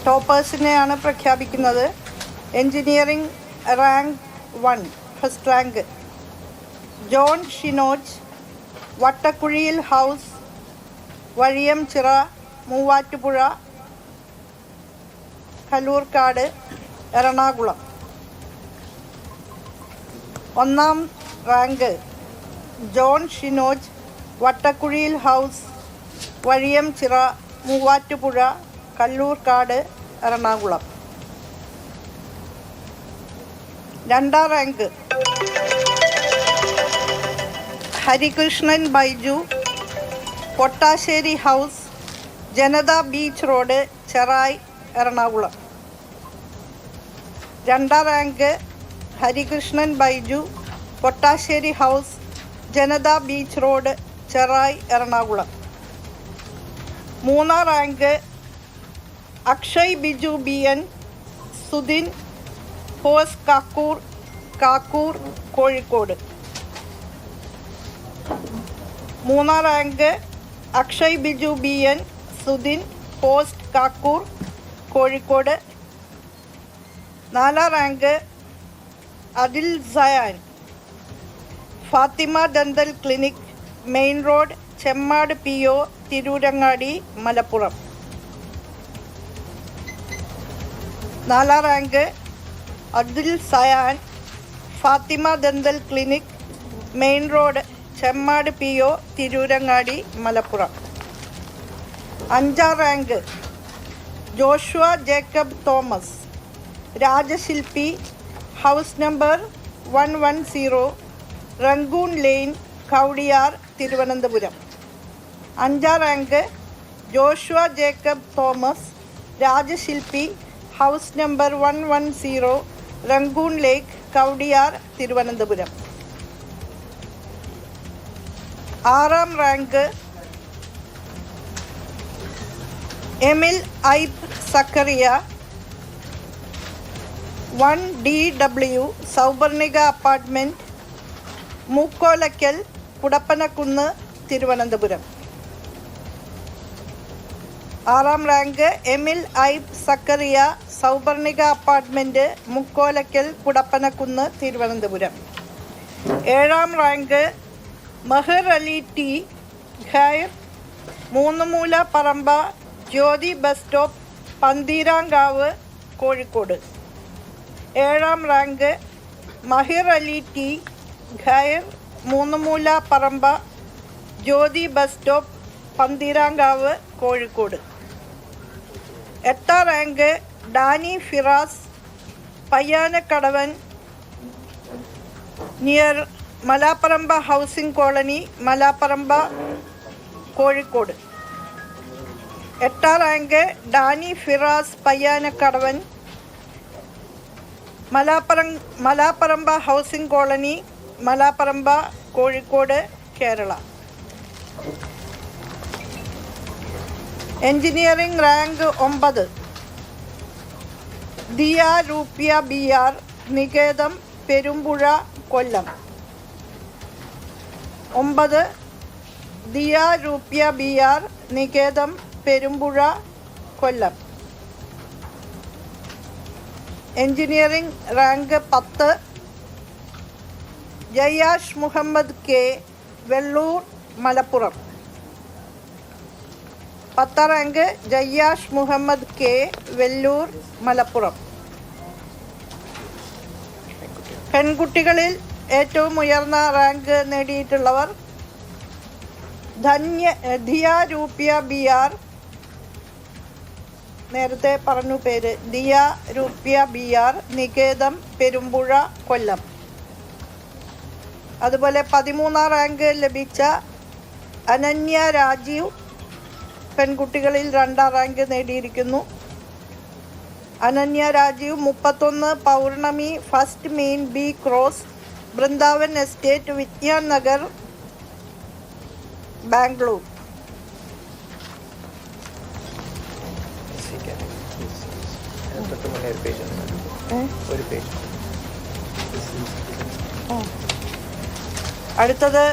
ടോപ്പേഴ്സിനെയാണ് പ്രഖ്യാപിക്കുന്നത്. Engineering rank 1 first rank John Shinoj, Vattakuzhiyil house, Vazhiyamchira, Muvattupuzha, Kallurkad, Ernakulam. ഒന്നാം rank John Shinoj, Vattakuzhiyil house, Vazhiyamchira, Muvattupuzha, Kallurkad, Ernakulam. രണ്ടാം rank Harikrishnan Baiju, Pottassery house, Janatha beach road, Cherai, Ernakulam. രണ്ടാം rank Harikrishnan Baiju, Pottassery house, Janatha beach road, Cherai, Ernakulam. മൂന്നാം rank Akshay Biju BN, Sudhin, house Kakkur, Kozhikode. മൂന്നാം rank Akshay Biju BN, Sudhin, post Kakkur, Kozhikode. നാലാം rank Adil Sayan, Fathima dental clinic, main road, Chemmad PO, Tirurangadi, Malappuram. നാലാം rank Adil Sayan, Fathima dental clinic, main road, Chemmad PO, Tirurangadi, Malappuram. അഞ്ചാം rank Joshua Jacob Thomas, Rajashilpi, house number 110, Rangoon lane, Kowdiar, Thiruvananthapuram. അഞ്ചാം rank Joshua Jacob Thomas, Rajashilpi, house number 110, Rangoon lake, Kowdiar, Thiruvananthapuram. ആറാം rank Emil ഐബ് Zachariah, 1DW, Souparnika apartment, Mukkolakkal, Kudappanakunnu, Thiruvananthapuram. ആറാം rank Emil ഐബ് Zachariah, Souparnika apartment, Mukkolakkal, Kudappanakunnu, Thiruvananthapuram. ഏഴാം rank മഹർ Ali T, Khair, Moonnumoola Paramba, Jyothi bus stop, Pantheerankavu, Kozhikode. ഏഴാം rank Mahir Ali T, Khair, Moonnumoola Paramba, Jyothi bus stop, Pantheerankavu, Kozhikode. എട്ടാം rank Dani Firas, Payyanakkadavan, near Malaparamba housing colony, Malaparamba, Kozhikode. എട്ടാം rank Dani Firas, Payyanakkadavan, Malaparamba housing colony, Malaparamba, Kozhikode, Kerala. Engineering rank 9 Diya Roopya BR, Niketham, Perumpuzha, Kollam. 9 Diya Roopya BR, Niketham, Perumpuzha, Kollam. Engineering rank 10 Jayyash Muhammad K, Vellur, Malappuram. 10ാം rank ജയ്യാഷ് Muhammad K, Vellore, Malappuram. പെൺകുട്ടികളിൽ ഏറ്റവും ഉയർന്ന rank നേടിയിട്ടുള്ളവർ Diya Roopya BR, നേരത്തെ പറഞ്ഞു പേര്, ദിയ രൂപ്യ BR, നികേതം, പെരുമ്പുഴ, കൊല്ലം. അതുപോലെ 13ാം റാങ്ക് ലഭിച്ച അനന്യ രാജീവ്, പെൺകുട്ടികളിൽ 2ാം റാങ്ക് നേടിയിരിക്കുന്നു. Ananya Rajeev 31 Pournami first main B cross, Brindavan estate, Vigyan Nagar, Bangalore. അടുത്തത്